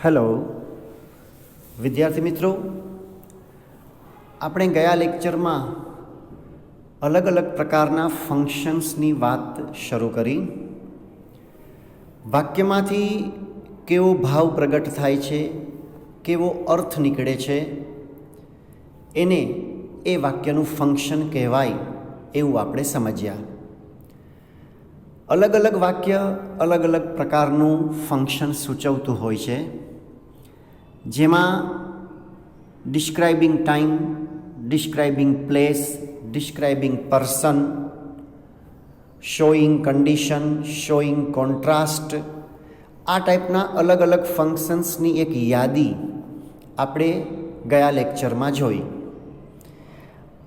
Hello વિદ્યાર્થી મિત્રો, આપણે ગયા લેક્ચરમાં અલગ અલગ પ્રકારના ફંક્શન્સની વાત શરૂ કરી. વાક્યમાંથી કેવો ભાવ પ્રગટ થાય છે, કેવો અર્થ નીકળે છે, એને એ વાક્યનું ફંક્શન કહેવાય એવું આપણે સમજ્યા. અલગ અલગ વાક્ય અલગ અલગ પ્રકારનું ફંક્શન સૂચવતું હોય છે, જેમાં describing time, describing place, describing person, showing condition, showing contrast, આ ટાઈપના અલગ અલગ ફંક્શન્સની એક યાદી આપણે ગયા લેક્ચરમાં જોઈ.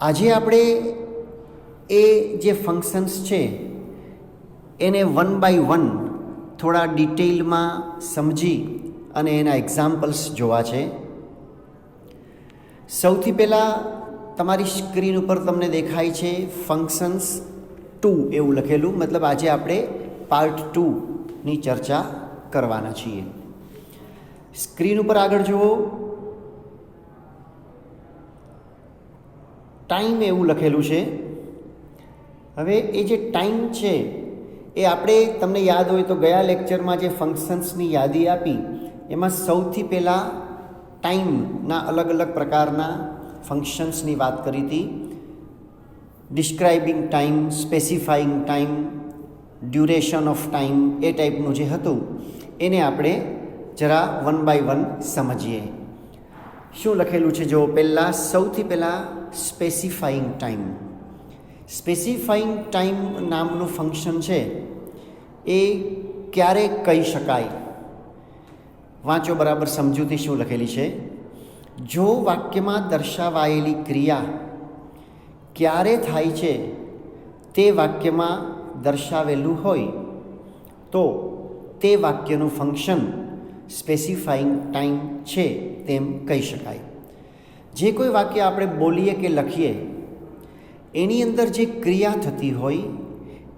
આજે આપણે એ જે ફંક્શન્સ છે એને વન બાય વન થોડા ડિટેલમાં સમજી અને એના એક્ઝામ્પલ્સ જોવા છે. સૌથી પહેલાં તમારી સ્ક્રીન ઉપર તમને દેખાય છે ફંક્શન્સ 2 એવું લખેલું, મતલબ આજે આપણે પાર્ટ 2ની ચર્ચા કરવાના છીએ. સ્ક્રીન ઉપર આગળ જુઓ, ટાઈમ એવું લખેલું છે. હવે એ જે ટાઈમ છે એ આપણે, તમને યાદ હોય તો ગયા લેક્ચરમાં જે ફંક્શન્સની યાદી આપી એમાં સૌથી પહેલાં ટાઈમના અલગ અલગ પ્રકારના ફંક્શન્સની વાત કરી હતી. Describing time, specifying time, duration of time, એ ટાઈપનું જે હતું એને આપણે જરા વન બાય વન સમજીએ. શું લખેલું છે જો, પહેલાં સૌથી પહેલાં સ્પેસિફાઈંગ ટાઈમ. સ્પેસિફાઈંગ ટાઈમ નામનું ફંક્શન છે એ ક્યારે કહી શકાય? વાંચો બરાબર સમજૂતી શું લખેલી છે. જો વાક્યમાં દર્શાવાયેલી ક્રિયા ક્યારે થાય છે તે વાક્યમાં દર્શાવેલું હોય તો તે વાક્યનું ફંક્શન સ્પેસિફાઈંગ ટાઈમ છે તેમ કહી શકાય. જે કોઈ વાક્ય આપણે બોલીએ કે લખીએ એની અંદર જે ક્રિયા થતી હોય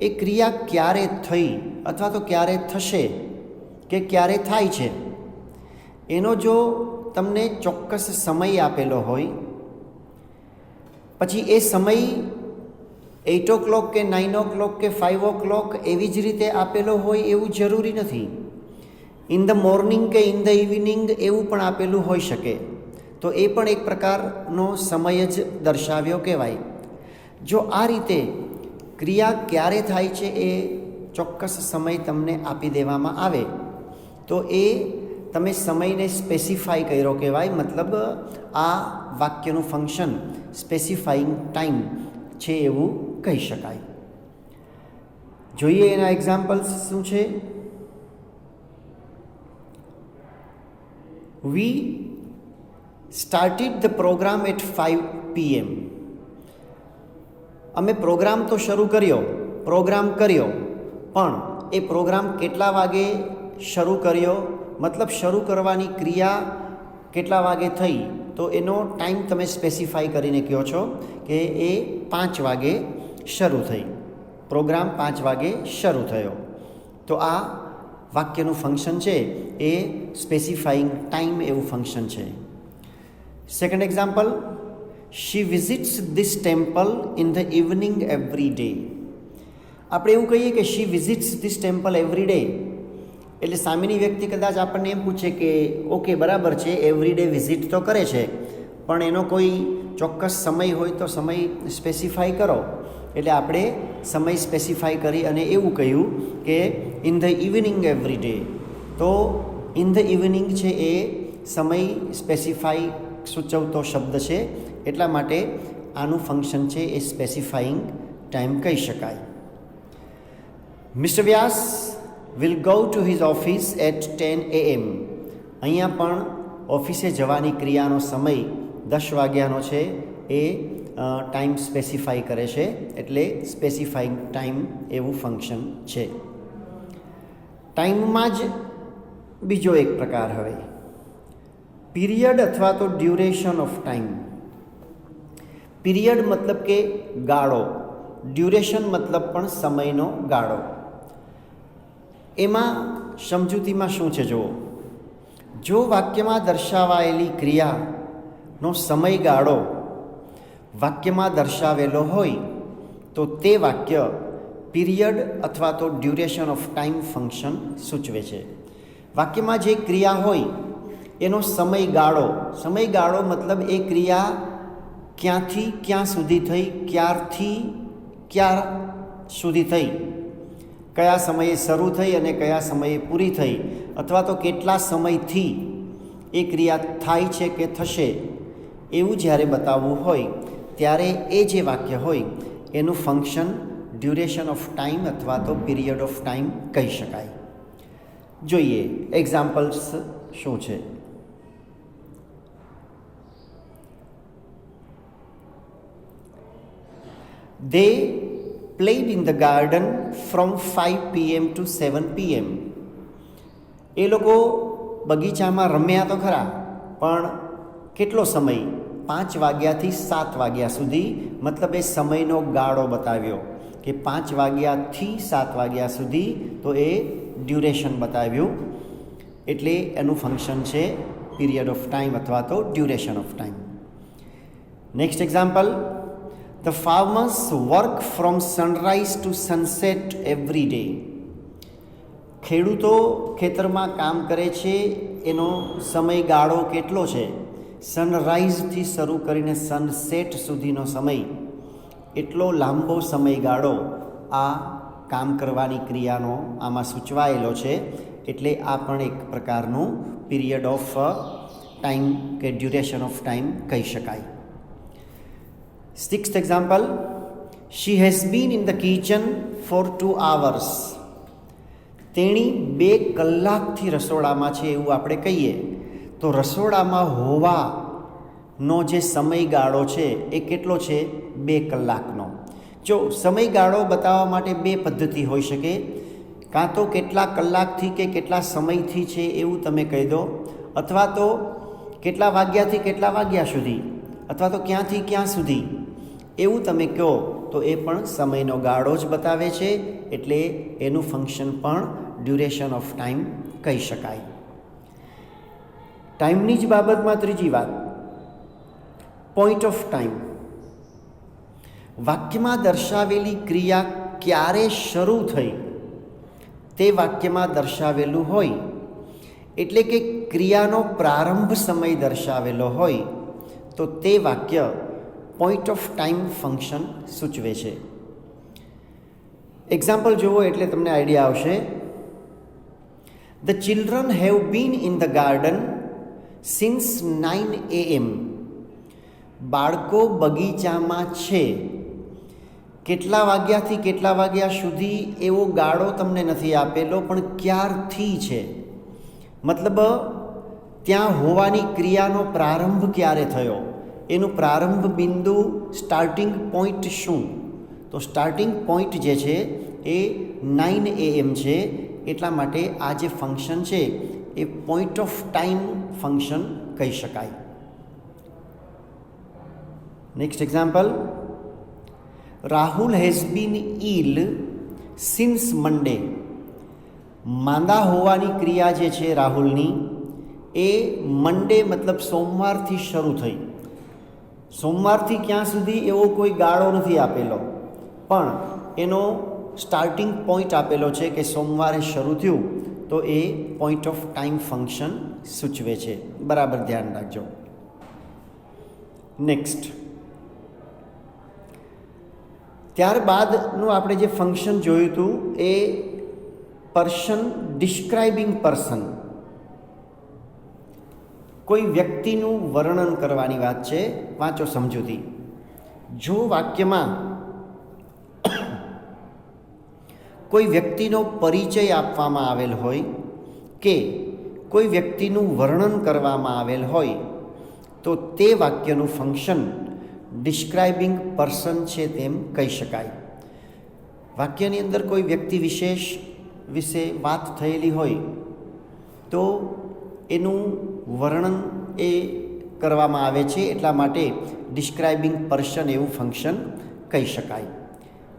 એ ક્રિયા ક્યારે થઈ અથવા તો ક્યારે થશે કે ક્યારે થાય છે એનો જો તમને ચોક્કસ સમય આપેલો હોય, પછી એ સમય 8 o'clock કે 9 o'clock કે 5 o'clock એવી જ રીતે આપેલો હોય એવું જરૂરી નથી. ઇન ધ મોર્નિંગ કે ઇન ધ ઇવનિંગ એવું પણ આપેલું હોઈ શકે, તો એ પણ એક પ્રકારનો સમય જ દર્શાવ્યો કહેવાય. જો આ રીતે ક્રિયા ક્યારે થાય છે એ ચોક્કસ સમય તમને આપી દેવામાં આવે તો એ તમે સમયને સ્પેસિફાઈ કર્યો કહેવાય. મતલબ આ વાક્યનું ફંક્શન સ્પેસિફાઈંગ ટાઈમ છે એવું કહી શકાય. જોઈએ એના એક્ઝામ્પલ્સ શું છે. We started the program at 5 PM. અમે પ્રોગ્રામ તો શરૂ કર્યો, પણ એ પ્રોગ્રામ કેટલા વાગે શરૂ કર્યો, મતલબ શરૂ કરવાની ક્રિયા કેટલા વાગે થઈ, તો એનો ટાઈમ તમે સ્પેસિફાઈ કરીને કહો છો કે એ 5 વાગે શરૂ થઈ, પ્રોગ્રામ 5 વાગે શરૂ થયો. તો આ વાક્યનું ફંક્શન છે એ સ્પેસિફાઈંગ ટાઈમ એવું ફંક્શન છે. Second example, she visits this temple in the evening every day. આપણે એવું કહીએ કે she visits this temple every day, એટલે સામેની વ્યક્તિ કદાચ આપણને એમ પૂછે કે ઓકે બરાબર છે, એવરી ડે વિઝિટ તો કરે છે, પણ એનો કોઈ ચોક્કસ સમય હોય તો સમય સ્પેસિફાઈ કરો. એટલે આપણે સમય સ્પેસિફાઈ કરી અને એવું કહ્યું કે in the evening every day. તો ઇન ધ ઇવનિંગ છે એ સમય સ્પેસિફાઈ સૂચવતો શબ્દ છે, એટલા માટે આનું ફંક્શન છે એ સ્પેસિફાઈંગ ટાઈમ કહી શકાય. Mister Vyas will go to his office at 10 AM. અહીંયા પણ ઓફિસે જવાની ક્રિયાનો સમય 10 વાગ્યાનો છે એ ટાઈમ સ્પેસિફાઈ કરે છે, એટલે સ્પેસિફાઈંગ ટાઈમ એવું ફંક્શન છે. ટાઈમમાં જ બીજો એક પ્રકાર, હવે પીરિયડ અથવા તો ડ્યુરેશન ઓફ ટાઈમ. પીરિયડ મતલબ કે ગાળો, ડ્યુરેશન મતલબ પણ સમયનો ગાળો. એમાં સમજૂતીમાં શું છે જુઓ, જો વાક્યમાં દર્શાવાયેલી ક્રિયાનો સમયગાળો વાક્યમાં દર્શાવેલો હોય તો તે વાક્ય પીરિયડ અથવા તો ડ્યુરેશન ઓફ ટાઈમ ફંક્શન સૂચવે છે. વાક્યમાં જે ક્રિયા હોય એનો સમયગાળો મતલબ એ ક્રિયા ક્યાંથી ક્યાં સુધી થઈ, ક્યારથી ક્યાં સુધી થઈ, કયા સમયે શરૂ થઈ અને કયા સમયે પૂરી થઈ, અથવા તો કેટલા સમયથી એ ક્રિયા થાય છે કે થશે, એવું જ્યારે બતાવવું હોય ત્યારે એ જે વાક્ય હોય એનું ફંક્શન ડ્યુરેશન ઓફ ટાઈમ અથવા તો પીરિયડ ઓફ ટાઈમ કહી શકાય. જોઈએ એક્ઝામ્પલ્સ શું છે. They played in the garden from 5 PM to 7 PM. એ લોકો બગીચામાં રમ્યા તો ખરા, પણ કેટલો સમય? 5 વાગ્યાથી 7 વાગ્યા સુધી, મતલબ એ સમયનો ગાળો બતાવ્યો કે 5 વાગ્યાથી 7 વાગ્યા સુધી, તો એ ડ્યુરેશન બતાવ્યું. એટલે એનું ફંક્શન છે પીરિયડ ઓફ ટાઈમ અથવા તો duration of time. Next example. The farmers work from sunrise to sunset every day. ખેડૂતો ખેતરમાં કામ કરે છે, એનો સમયગાળો કેટલો છે? સનરાઈઝથી શરૂ કરીને સનસેટ સુધીનો સમય, એટલો લાંબો સમયગાળો આ કામ કરવાની ક્રિયાનો આમાં સૂચવાયેલો છે. એટલે આ પણ એક પ્રકારનું પીરિયડ ઓફ ટાઈમ કે ડ્યુરેશન ઓફ ટાઈમ કહી શકાય. Sixth example. She has been in the kitchen for 2 hours. તેણી 2 કલાકથી રસોડામાં છે એવું આપણે કહીએ તો રસોડામાં હોવાનો જે સમયગાળો છે એ કેટલો છે? 2 કલાકનો. જો સમયગાળો બતાવવા માટે 2 પદ્ધતિ હોઈ શકે. કાં તો કેટલા કલાકથી કે કેટલા સમયથી છે એવું તમે કહી દો, અથવા તો કેટલા વાગ્યાથી કેટલા વાગ્યા સુધી, અથવા તો ક્યાંથી ક્યાં સુધી, એવું તમે કહો તો એ પણ સમયનો ગાળો જ બતાવે છે. એટલે એનું ફંક્શન પણ ડ્યુરેશન ઓફ ટાઈમ કહી શકાય. ટાઈમની જ બાબતમાં ત્રીજી વાત, પોઈન્ટ ઓફ ટાઈમ. વાક્યમાં દર્શાવેલી ક્રિયા ક્યારે શરૂ થઈ તે વાક્યમાં દર્શાવેલું હોય, એટલે કે ક્રિયાનો પ્રારંભ સમય દર્શાવેલો હોય તો તે વાક્ય પોઈન્ટ ઓફ ટાઈમ ફંક્શન સૂચવે છે. એક્ઝામ્પલ જુઓ એટલે તમને આઈડિયા આવશે. The children have been in the garden since 9 AM. બાળકો બગીચામાં છે. કેટલા વાગ્યાથી કેટલા વાગ્યા સુધી એવો ગાળો તમને નથી આપેલો, પણ ક્યારથી છે, મતલબ ત્યાં હોવાની ક્રિયાનો પ્રારંભ ક્યારે થયો, એનું પ્રારંભ બિંદુ સ્ટાર્ટિંગ પોઈન્ટ શું? તો સ્ટાર્ટિંગ પોઈન્ટ જે છે એ 9 AM છે. એટલા માટે આ જે ફંક્શન છે એ પોઈન્ટ ઓફ ટાઈમ ફંક્શન કહી શકાય. Next example. Rahul has been ill since Monday. માંદા હોવાની ક્રિયા જે છે રાહુલની એ મંડે મતલબ સોમવારથી શરૂ થઈ. સોમવારથી ક્યાં સુધી એવો કોઈ ગાળો નથી આપેલો, પણ એનો સ્ટાર્ટિંગ પોઈન્ટ આપેલો છે કે સોમવારે શરૂ થયું, તો એ પોઈન્ટ ઓફ ટાઈમ ફંક્શન સૂચવે છે. બરાબર ધ્યાન રાખજો. નેક્સ્ટ. ત્યારબાદનું આપણે જે ફંક્શન જોયું હતું એ પર્સન ડિસ્ક્રાઇબિંગ પર્સન. કોઈ વ્યક્તિનું વર્ણન કરવાની વાત છે. વાંચો સમજૂતી. જો વાક્યમાં કોઈ વ્યક્તિનો પરિચય આપવામાં આવેલ હોય કે કોઈ વ્યક્તિનું વર્ણન કરવામાં આવેલ હોય તો તે વાક્યનું ફંક્શન ડિસ્ક્રાઇબિંગ પર્સન છે તેમ કહી શકાય. વાક્યની અંદર કોઈ વ્યક્તિ વિશેષ વિશે વાત થયેલી હોય તો એનું વર્ણન એ કરવામાં આવે છે, એટલા માટે ડિસ્ક્રાઇબિંગ પર્સન એવું ફંક્શન કહી શકાય.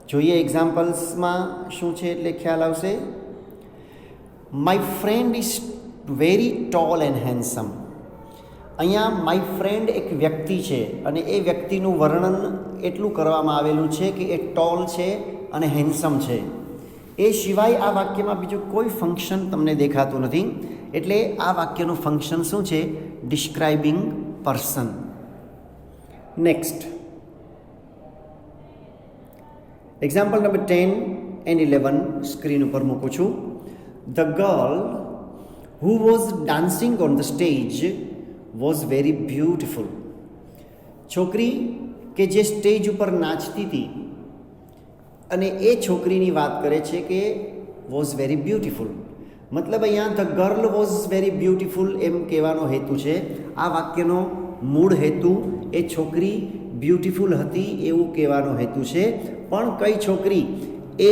જોઈએ એક્ઝામ્પલ્સમાં શું છે એટલે ખ્યાલ આવશે. My friend is very tall and handsome. અહીંયા માય ફ્રેન્ડ એક વ્યક્તિ છે અને એ વ્યક્તિનું વર્ણન એટલું કરવામાં આવેલું છે કે એ ટોલ છે અને હેન્ડસમ છે. એ સિવાય આ વાક્યમાં બીજું કોઈ ફંક્શન તમને દેખાતું નથી, એટલે આ વાક્યનું ફંક્શન શું છે? Describing person. Next example number 10 and 11 screen ઉપર મૂકું છું. The girl who was dancing on the stage was very beautiful. છોકરી કે જે સ્ટેજ ઉપર નાચતી હતી અને એ છોકરીની વાત કરે છે કે વોઝ વેરી બ્યુટિફુલ. મતલબ અહીંયા the girl was very beautiful એમ કહેવાનો હેતુ છે. આ વાક્યનો મૂળ હેતુ એ છોકરી બ્યુટિફુલ હતી એવું કહેવાનો હેતુ છે, પણ કઈ છોકરી એ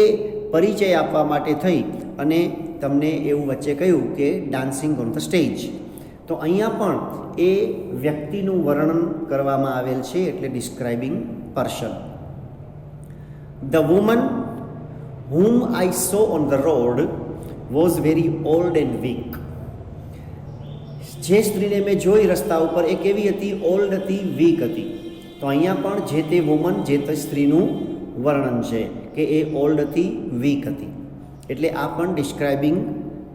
પરિચય આપવા માટે થઈ અને તમને એવું વચ્ચે કહ્યું કે ડાન્સિંગ ઓન ધ સ્ટેજ. તો અહીંયા પણ એ વ્યક્તિનું વર્ણન કરવામાં આવેલ છે, એટલે describing person. The woman whom I saw on the road was very old and weak. જે સ્ત્રીને મેં જોઈ રસ્તા ઉપર એ કેવી હતી? ઓલ્ડ હતી, વીક હતી. તો અહીંયા પણ જે તે વુમન, જે તે સ્ત્રીનું વર્ણન છે કે એ ઓલ્ડ હતી, વીક હતી. એટલે આ પણ ડિસ્ક્રાઇબિંગ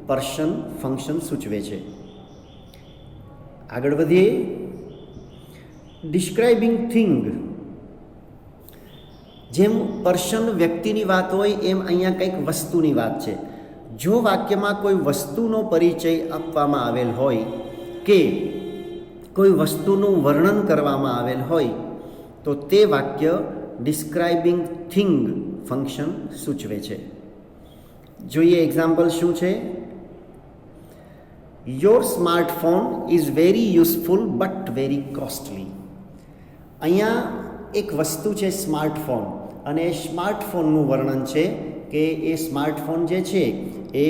પર્સન ફંક્શન સૂચવે છે. આગળ વધીએ. Describing thing. જેમ પર્સન વ્યક્તિની વાત હોય એમ અહીંયા કંઈક વસ્તુની વાત છે. જો વાક્યમાં કોઈ વસ્તુનો પરિચય આપવામાં આવેલ હોય કે કોઈ વસ્તુનું વર્ણન કરવામાં આવેલ હોય તો તે વાક્ય ડિસ્ક્રાઇબિંગ થિંગ ફંક્શન સૂચવે છે. જોઈએ એક્ઝામ્પલ શું છે? Your smartphone is very useful but very costly. અહીંયા એક વસ્તુ છે સ્માર્ટફોન, અને એ સ્માર્ટફોનનું વર્ણન છે કે એ સ્માર્ટફોન જે છે એ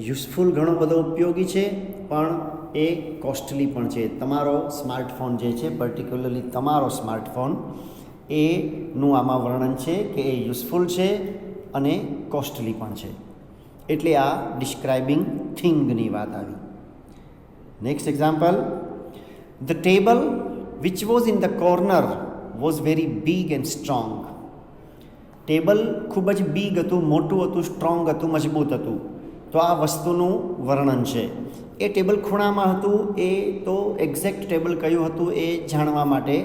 યુઝફુલ ઘણો બધો ઉપયોગી છે, પણ એ કોસ્ટલી પણ છે. તમારો સ્માર્ટફોન જે છે, પર્ટિક્યુલરલી તમારો સ્માર્ટફોન, એનું આમાં વર્ણન છે કે એ યુઝફુલ છે અને કોસ્ટલી પણ છે. એટલે આ ડિસ્ક્રાઇબિંગ થિંગની વાત આવી. Next example. The table which was in the corner was very big and strong. Table ખૂબ જ બિગ હતું, મોટું હતું, સ્ટ્રોંગ હતું, મજબૂત હતું. તો આ વસ્તુનું વર્ણન છે. એ ટેબલ ખૂણામાં હતું, એ તો એક્ઝેક્ટ ટેબલ કયું હતું એ જાણવા માટે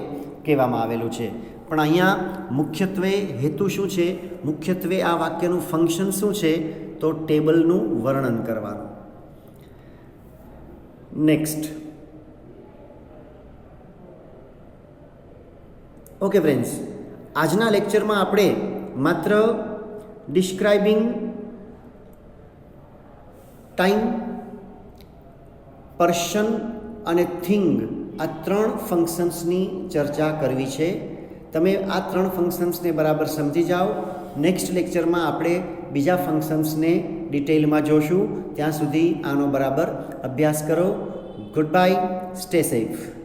કહેવામાં આવેલું છે. પણ અહીંયા મુખ્યત્વે હેતુ શું છે? મુખ્યત્વે આ વાક્યનું ફંક્શન શું છે? તો ટેબલનું વર્ણન કરવાનું. નેક્સ્ટ. ઓકે ફ્રેન્ડ્સ, આજના લેક્ચરમાં આપણે માત્ર ડિસ્ક્રાઇબિંગ ટાઈમ, પર્સન અને થિંગ આ 3 ફંક્શન્સની ચર્ચા કરવી છે. તમે આ 3 ફંક્શન્સને બરાબર સમજી જાઓ. નેક્સ્ટ લેક્ચરમાં આપણે બીજા ફંક્શન્સને ડિટેલમાં જોશું. ત્યાં સુધી આનો બરાબર અભ્યાસ કરો. Good bye, stay safe.